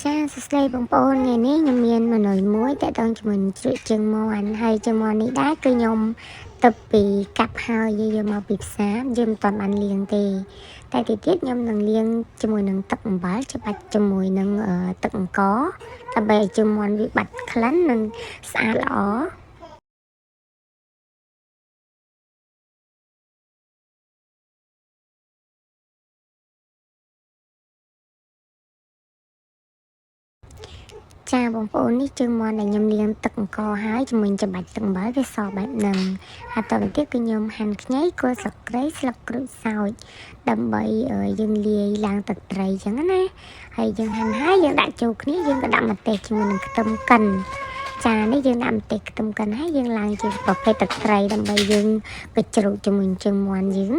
ចាសួស្តីបងប្អូនថ្ងៃនេះខ្ញុំមានមនុស្សមួយតើតើជាមួយនឹងជ្រក់ជើងមាន់ហើយជើងមាន់នេះដែរគឺខ្ញុំទៅពីកាប់ហើយយកមកពីផ្សារយើងមិនទាន់បានលាងទេតែទីទៀតខ្ញុំនឹងលាងជាមួយនឹងទឹកអំបិលច្បាច់ជាមួយនឹងទឹកអង្ករដើម្បីឲ្យជើងមាន់វាបាត់ក្លិននិងស្អាតល្អចាបងប្អូននេះជើងមាន់ដែលខ្ញុំលាងទឹកអង្ករហើយជាមួយច្បាច់ទឹកអំបិលវាសបែបហ្នឹងហើយតទៅទៀតគឺខ្ញុំហាន់ខ្ញីគល់ស្លឹកគ្រៃស្លឹកក្រូចសើចដើម្បីយើងលាយឡើងទឹកត្រីអញ្ចឹងណាហើយយើងហាន់ហើយយើងដាក់ចូលគ្នាយើងក៏ដាក់ម្ទេសជាមួយនឹងខ្ទឹមកិនចានេះយើងដាក់ម្ទេសខ្ទឹមកិនហើយយើងឡើងជាប្រភេទទឹកត្រីដើម្បីយើងកញ្ជ្រោកជាមួយជើងមាន់យើង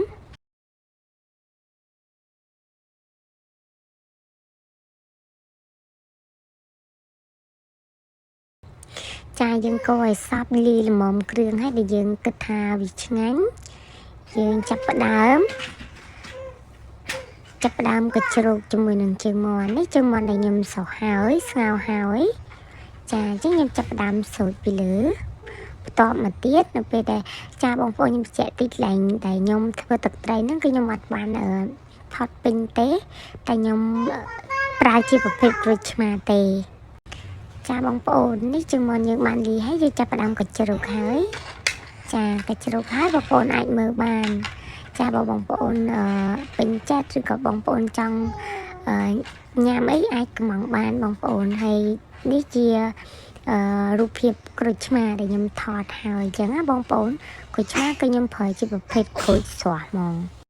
ចាយើងកូរឲ្យសព្វលាយល្មមគ្រឿងហើយដែលយើងគិតថាវាឆ្ងាញ់យើងចាប់ផ្ដើមកញ្ជ្រោកជាមួយនឹងជើងមាន់នេះជើងមាន់ដែលខ្ញុំសោះហើយស្ងោរហើយចាអញ្ចឹងខ្ញុំចាប់ផ្ដើមសូត្រពីលើបន្ទាប់មកទៀតនៅពេលដែលចាបងប្អូនខ្ញុំបញ្ជាក់តិចឡើងដែលខ្ញុំធ្វើទឹកត្រីហ្នឹងគឺខ្ញុំអត់បានថតពេញទេតែខ្ញុំប្រើជាប្រភេទក្រូចឆ្មាទេចាបងប្អូននេះជើងមាន់យើងបានលាយហើយយើងចាប់ផ្ដើមកញ្ជ្រោកហើយចាកញ្ជ្រោកហើយបងប្អូនអាចមើលបានចាបងប្អូនពេញចិត្តឬក៏បងប្អូនចង់ញ៉ាំអីអាចកំងបានបងប្អូនហើយនេះជារូបភាពក្រូចឆ្មាដែលខ្ញុំថតហើយអញ្ចឹងណាបងប្អូនក្រូចឆ្មាគឺខ្ញុំប្រើជាប្រភេទក្រូចស្រស់ហ្មង